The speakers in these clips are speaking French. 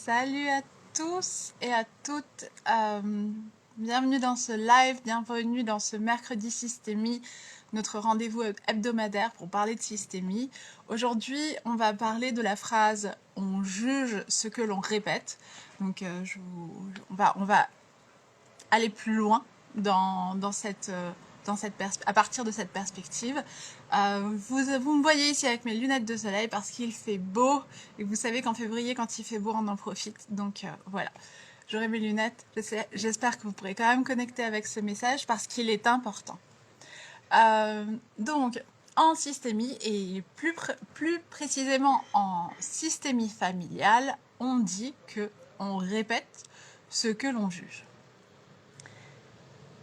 Salut à tous et à toutes, bienvenue dans ce live, bienvenue dans ce mercredi systémie, notre rendez-vous hebdomadaire pour parler de systémie. Aujourd'hui, on va parler de la phrase « on juge ce que l'on répète ». Donc, on va aller plus loin à partir de cette perspective. Vous me voyez ici avec mes lunettes de soleil parce qu'il fait beau et vous savez qu'en février quand il fait beau on en profite, donc voilà, j'aurai mes lunettes. J'espère que vous pourrez quand même connecter avec ce message parce qu'il est important. Donc en systémie et plus précisément en systémie familiale, on dit que on répète ce que l'on juge.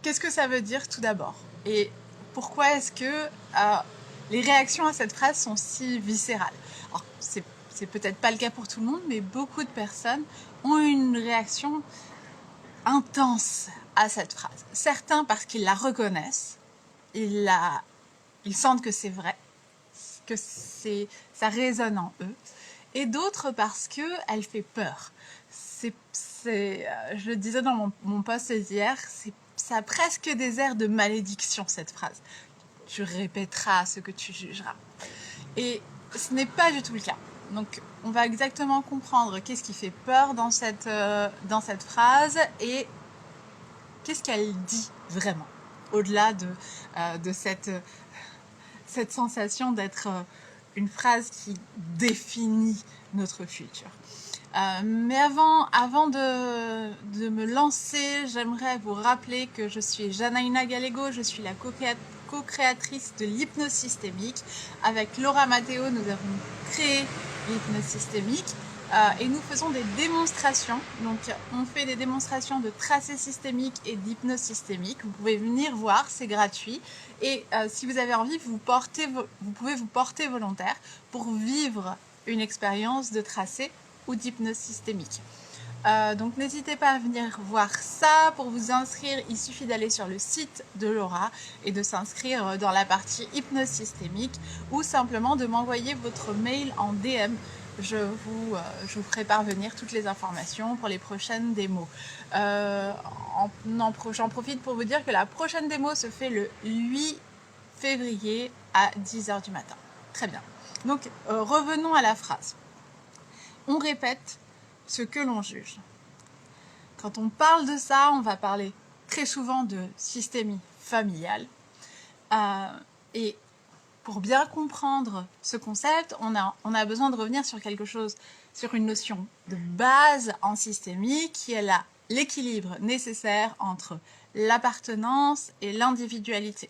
Qu'est-ce que ça veut dire tout d'abord? Et pourquoi est-ce que les réactions à cette phrase sont si viscérales? Alors, c'est peut-être pas le cas pour tout le monde, mais beaucoup de personnes ont une réaction intense à cette phrase. Certains parce qu'ils la reconnaissent, ils sentent que c'est vrai, que ça résonne en eux, et d'autres parce qu'elle fait peur. Je le disais dans mon post d'hier, ça a presque des airs de malédiction, cette phrase. Tu répéteras ce que tu jugeras. Et ce n'est pas du tout le cas. Donc, on va exactement comprendre qu'est-ce qui fait peur dans cette phrase et qu'est-ce qu'elle dit vraiment, au-delà de cette sensation d'être une phrase qui définit notre futur. Mais avant de me lancer, j'aimerais vous rappeler que je suis Janaïna Gallego, je suis la co-créatrice de l'hypnose systémique. Avec Laura Matteo, nous avons créé l'hypnose systémique et nous faisons des démonstrations. Donc, on fait des démonstrations de tracé systémique et d'hypnose systémique. Vous pouvez venir voir, c'est gratuit. Et si vous avez envie, vous pouvez vous porter volontaire pour vivre une expérience de tracé ou d'hypnose systémique. Donc n'hésitez pas à venir voir ça. Pour vous inscrire, il suffit d'aller sur le site de Laura et de s'inscrire dans la partie hypnose systémique ou simplement de m'envoyer votre mail en DM. Je vous ferai parvenir toutes les informations pour les prochaines démos. J'en profite pour vous dire que la prochaine démo se fait le 8 février à 10h du matin. Très bien. Donc revenons à la phrase. On répète ce que l'on juge. Quand on parle de ça, on va parler très souvent de systémie familiale. Et pour bien comprendre ce concept, on a besoin de revenir sur quelque chose, sur une notion de base en systémie qui est l'équilibre nécessaire entre l'appartenance et l'individualité.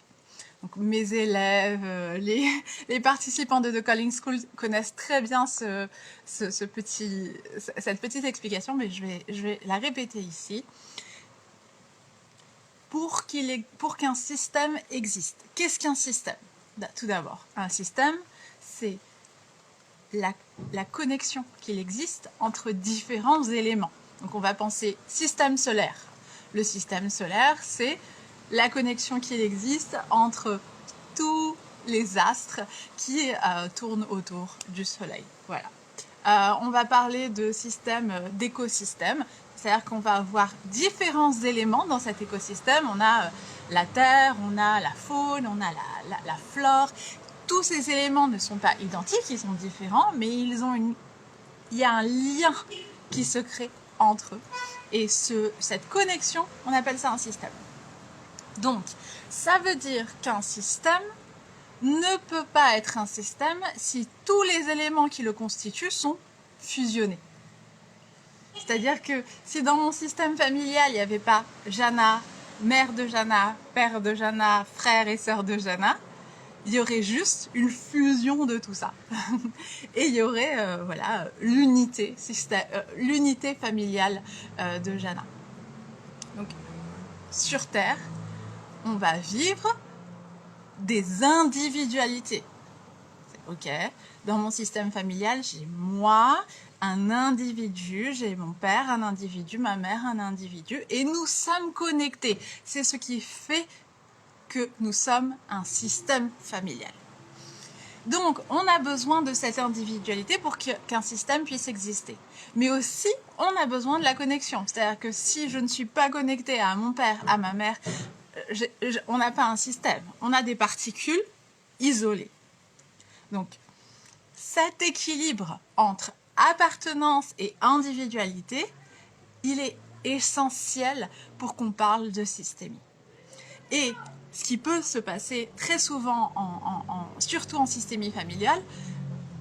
Donc, mes élèves, les participants de The Calling School connaissent très bien cette petite explication, mais je vais la répéter ici. Pour qu'un système existe, qu'est-ce qu'un système? Tout d'abord, un système, c'est la connexion qu'il existe entre différents éléments. Donc, on va penser système solaire. Le système solaire, c'est la connexion qu'il existe entre tous les astres qui tournent autour du Soleil. Voilà. On va parler de système d'écosystème, c'est-à-dire qu'on va avoir différents éléments dans cet écosystème. On a la terre, on a la faune, on a la flore. Tous ces éléments ne sont pas identiques, ils sont différents, mais il y a un lien qui se crée entre eux. Et cette connexion, on appelle ça un système. Donc, ça veut dire qu'un système ne peut pas être un système si tous les éléments qui le constituent sont fusionnés. C'est-à-dire que si dans mon système familial, il n'y avait pas Jana, mère de Jana, père de Jana, frère et sœur de Jana, il y aurait juste une fusion de tout ça. Et il y aurait l'unité familiale de Jana. Donc, sur Terre, on va vivre des individualités. Ok. Dans mon système familial, j'ai moi, un individu, j'ai mon père, un individu, ma mère, un individu, et nous sommes connectés. C'est ce qui fait que nous sommes un système familial. Donc, on a besoin de cette individualité pour qu'un système puisse exister. Mais aussi, on a besoin de la connexion. C'est-à-dire que si je ne suis pas connectée à mon père, à ma mère, on n'a pas un système. On a des particules isolées. Donc, cet équilibre entre appartenance et individualité, il est essentiel pour qu'on parle de systémie. Et ce qui peut se passer très souvent, surtout en systémie familiale,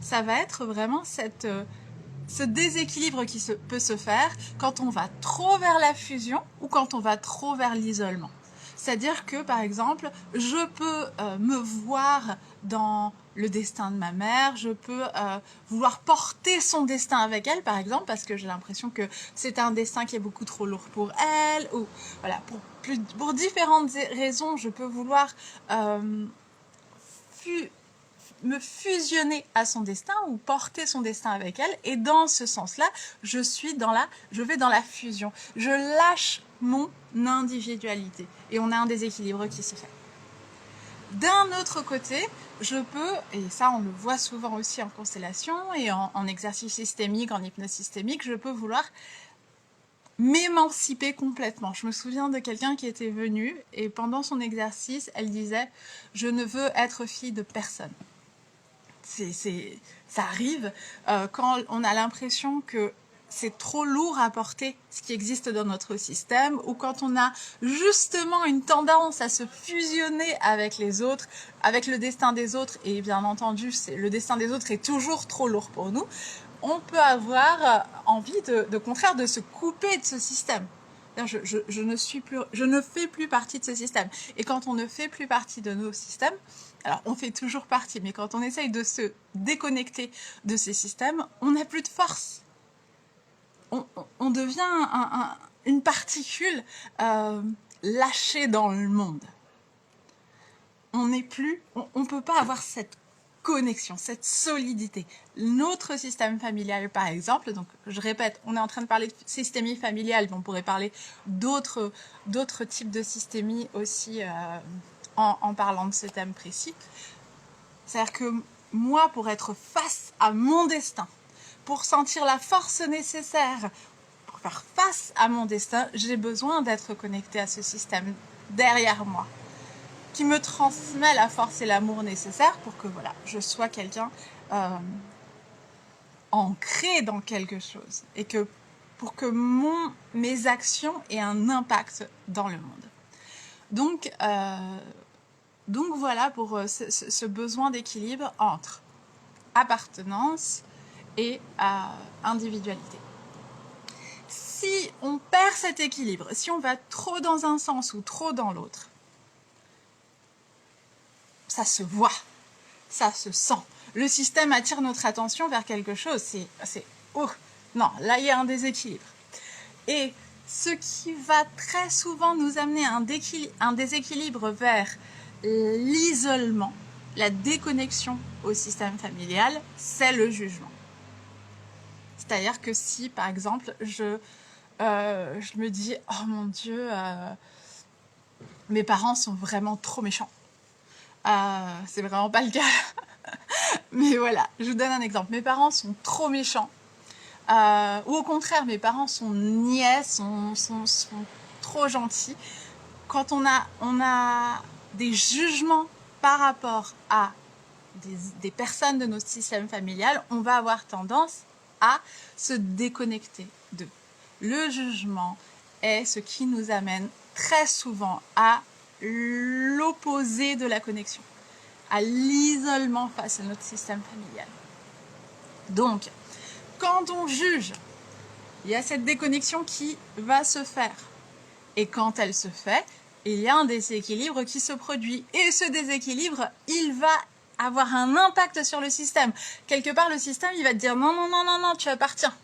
ça va être vraiment ce déséquilibre qui peut se faire quand on va trop vers la fusion ou quand on va trop vers l'isolement. C'est-à-dire que, par exemple, je peux me voir dans le destin de ma mère, je peux vouloir porter son destin avec elle, par exemple, parce que j'ai l'impression que c'est un destin qui est beaucoup trop lourd pour elle, ou voilà, pour différentes raisons, je peux vouloir me fusionner à son destin ou porter son destin avec elle, et dans ce sens-là, je vais dans la fusion. Je lâche mon individualité et on a un déséquilibre qui se fait. D'un autre côté, je peux, et ça on le voit souvent aussi en constellation et en exercice systémique, en hypnose systémique, je peux vouloir m'émanciper complètement. Je me souviens de quelqu'un qui était venu et pendant son exercice, elle disait « Je ne veux être fille de personne ». Ça arrive quand on a l'impression que c'est trop lourd à porter ce qui existe dans notre système, ou quand on a justement une tendance à se fusionner avec les autres, avec le destin des autres, et bien entendu, le destin des autres est toujours trop lourd pour nous, on peut avoir envie de contraire de se couper de ce système. Je ne fais plus partie de ce système. Et quand on ne fait plus partie de nos systèmes, alors on fait toujours partie, mais quand on essaye de se déconnecter de ces systèmes, on n'a plus de force. On devient une particule lâchée dans le monde. On ne peut pas avoir cette connexion, cette solidité. Notre système familial, par exemple, donc je répète, on est en train de parler de systémie familiale, mais on pourrait parler d'autres types de systémie aussi en parlant de ce thème précis. C'est-à-dire que moi, pour être face à mon destin, pour sentir la force nécessaire pour faire face à mon destin, j'ai besoin d'être connectée à ce système derrière moi, qui me transmet la force et l'amour nécessaires pour que voilà, je sois quelqu'un ancré dans quelque chose et que pour que mes actions aient un impact dans le monde. Donc voilà pour ce besoin d'équilibre entre appartenance et individualité. Si on perd cet équilibre, si on va trop dans un sens ou trop dans l'autre, ça se voit, ça se sent. Le système attire notre attention vers quelque chose, oh, non, là il y a un déséquilibre. Et ce qui va très souvent nous amener à un déséquilibre vers l'isolement, la déconnexion au système familial, c'est le jugement. C'est-à-dire que si, par exemple, je me dis « Oh mon Dieu, mes parents sont vraiment trop méchants. » C'est vraiment pas le cas. Mais voilà, je vous donne un exemple. Mes parents sont trop méchants. Ou au contraire, mes parents sont niais, sont trop gentils. Quand on a des jugements par rapport à des personnes de notre système familial, on va avoir tendance à se déconnecter d'eux. Le jugement est ce qui nous amène très souvent à l'opposé de la connexion, à l'isolement face à notre système familial. Donc, quand on juge, il y a cette déconnexion qui va se faire. Et quand elle se fait, il y a un déséquilibre qui se produit. Et ce déséquilibre, il va avoir un impact sur le système. Quelque part, le système, il va te dire non, non, non, non, non, tu appartiens.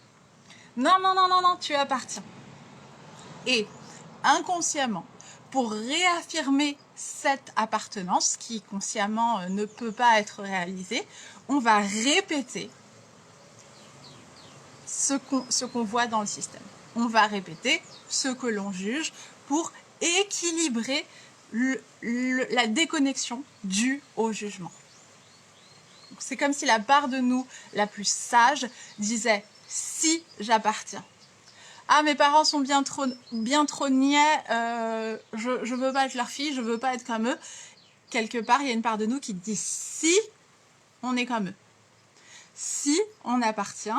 Non, non, non, non, non, tu appartiens. Et inconsciemment, pour réaffirmer cette appartenance qui consciemment ne peut pas être réalisée, on va répéter ce qu'on voit dans le système. On va répéter ce que l'on juge pour équilibrer la déconnexion due au jugement. c'est comme si la part de nous la plus sage disait « si j'appartiens ». Ah, mes parents sont bien trop niais, je veux pas être leur fille, je veux pas être comme eux. Quelque part, il y a une part de nous qui dit « si on est comme eux ». Si on appartient,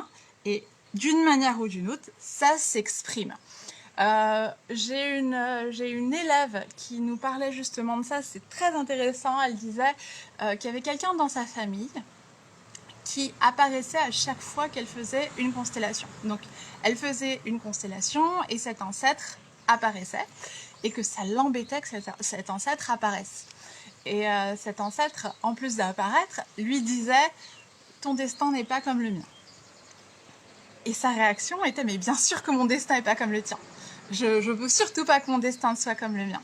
et d'une manière ou d'une autre, ça s'exprime. J'ai une élève qui nous parlait justement de ça, c'est très intéressant. Elle disait qu'il y avait quelqu'un dans sa famille qui apparaissait à chaque fois qu'elle faisait une constellation. Donc, elle faisait une constellation et cet ancêtre apparaissait et que ça l'embêtait que cet ancêtre apparaisse. Et cet ancêtre, en plus d'apparaître, lui disait « ton destin n'est pas comme le mien ». Et sa réaction était « mais bien sûr que mon destin n'est pas comme le tien. Je veux surtout pas que mon destin soit comme le mien ».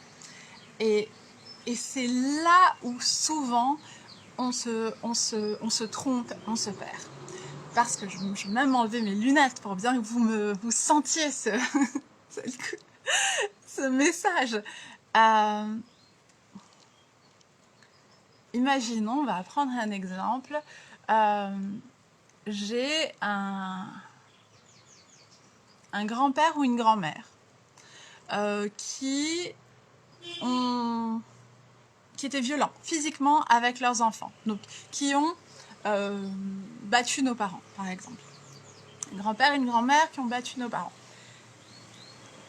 Et c'est là où souvent on se trompe, on se perd. Parce que je vais même enlever mes lunettes pour bien que vous sentiez ce message. Imaginons, on va prendre un exemple. J'ai un grand-père ou une grand-mère qui étaient violents physiquement avec leurs enfants, donc qui ont battu nos parents, par exemple. Un grand-père et une grand-mère qui ont battu nos parents.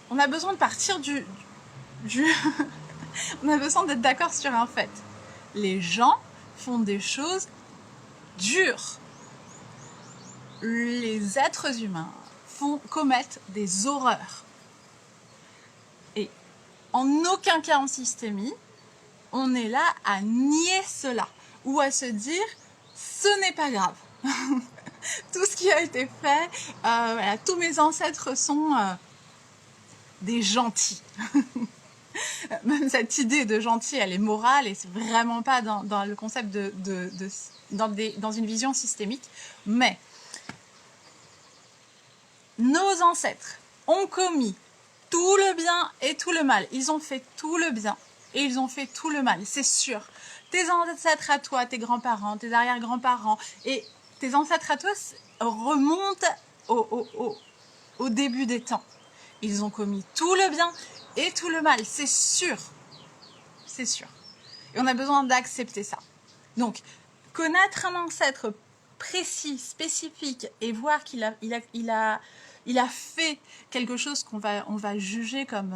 On a besoin de partir on a besoin d'être d'accord sur un fait. Les gens font des choses dures. Les êtres humains commettent des horreurs. Et en aucun cas en systémie, on est là à nier cela ou à se dire ce n'est pas grave. Tout ce qui a été fait, voilà, tous mes ancêtres sont des gentils. Même cette idée de gentil, elle est morale et c'est vraiment pas dans le concept dans une vision systémique. Mais nos ancêtres ont commis tout le bien et tout le mal. Ils ont fait tout le bien et ils ont fait tout le mal, c'est sûr. Tes ancêtres à toi, tes grands-parents, tes arrière-grands-parents et tes ancêtres à toi remontent au début des temps. Ils ont commis tout le bien et tout le mal, c'est sûr. C'est sûr. Et on a besoin d'accepter ça. Donc, connaître un ancêtre précis, spécifique et voir qu'il a fait quelque chose qu'on va juger comme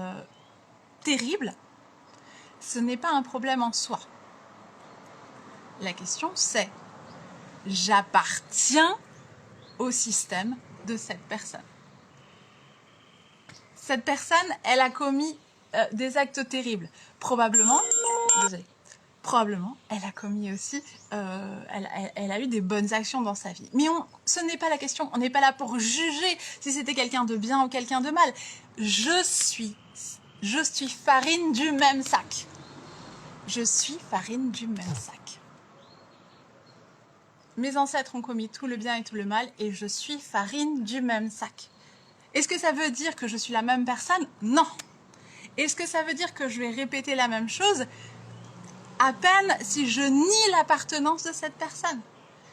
terrible, ce n'est pas un problème en soi. La question c'est, j'appartiens au système de cette personne. Cette personne, elle a commis des actes terribles. Probablement, elle a commis aussi, elle a eu des bonnes actions dans sa vie. Mais ce n'est pas la question, on n'est pas là pour juger si c'était quelqu'un de bien ou quelqu'un de mal. Je suis farine du même sac. Je suis farine du même sac. Mes ancêtres ont commis tout le bien et tout le mal et je suis farine du même sac. Est-ce que ça veut dire que je suis la même personne? Non. Est-ce que ça veut dire que je vais répéter la même chose? À peine si je nie l'appartenance de cette personne.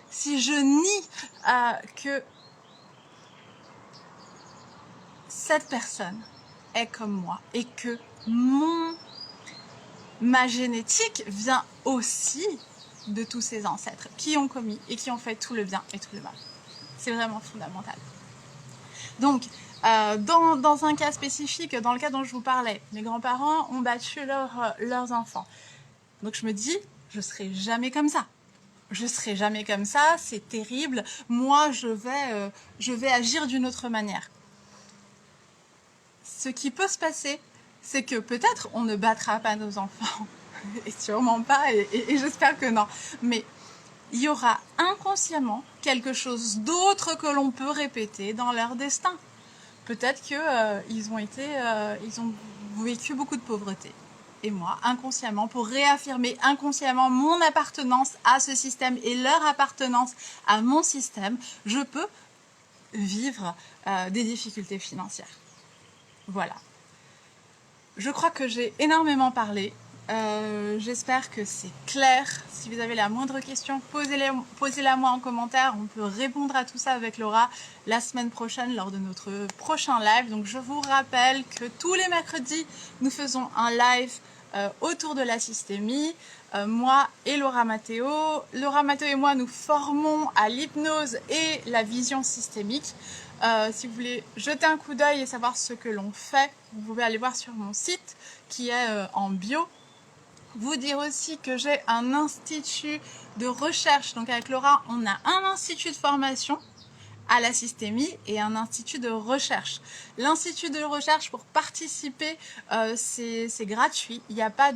Si je nie que cette personne est comme moi et que ma génétique vient aussi de tous ces ancêtres qui ont commis et qui ont fait tout le bien et tout le mal. C'est vraiment fondamental. Donc, dans un cas spécifique, dans le cas dont je vous parlais, mes grands-parents ont battu leurs enfants. Donc je me dis, je ne serai jamais comme ça. Je ne serai jamais comme ça, c'est terrible. Moi, je vais agir d'une autre manière. Ce qui peut se passer, c'est que peut-être on ne battra pas nos enfants. Et sûrement pas, et j'espère que non. Mais il y aura inconsciemment quelque chose d'autre que l'on peut répéter dans leur destin. Peut-être qu'ils ont vécu beaucoup de pauvreté. Et moi, inconsciemment, pour réaffirmer inconsciemment mon appartenance à ce système et leur appartenance à mon système, je peux vivre des difficultés financières. Voilà. Je crois que j'ai énormément parlé. J'espère que c'est clair. Si vous avez la moindre question, posez-la moi en commentaire. On peut répondre à tout ça avec Laura la semaine prochaine lors de notre prochain live. Donc je vous rappelle que tous les mercredis, nous faisons un live autour de la systémie. Moi et Laura Matteo. Laura Matteo et moi, nous formons à l'hypnose et la vision systémique. Si vous voulez jeter un coup d'œil et savoir ce que l'on fait, vous pouvez aller voir sur mon site qui est en bio. Vous dire aussi que j'ai un institut de recherche. Donc avec Laura, on a un institut de formation à la systémie et un institut de recherche. L'institut de recherche, pour participer, c'est gratuit. Il n'y a pas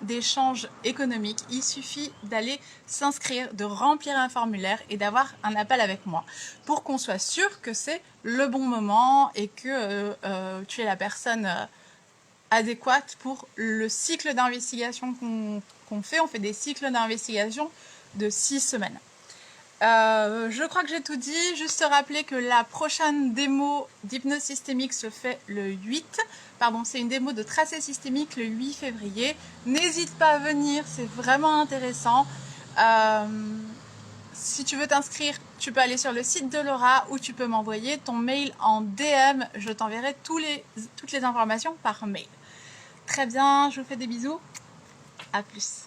d'échange économique. Il suffit d'aller s'inscrire, de remplir un formulaire et d'avoir un appel avec moi pour qu'on soit sûr que c'est le bon moment et que tu es la personne adéquate pour le cycle d'investigation qu'on fait. On fait des cycles d'investigation de 6 semaines. Je crois que j'ai tout dit. Juste rappeler que la prochaine démo d'hypnose systémique se fait le 8. Pardon, c'est une démo de tracé systémique le 8 février. N'hésite pas à venir, c'est vraiment intéressant. Si tu veux t'inscrire, tu peux aller sur le site de Laura ou tu peux m'envoyer ton mail en DM. Je t'enverrai toutes les informations par mail. Très bien, je vous fais des bisous. À plus.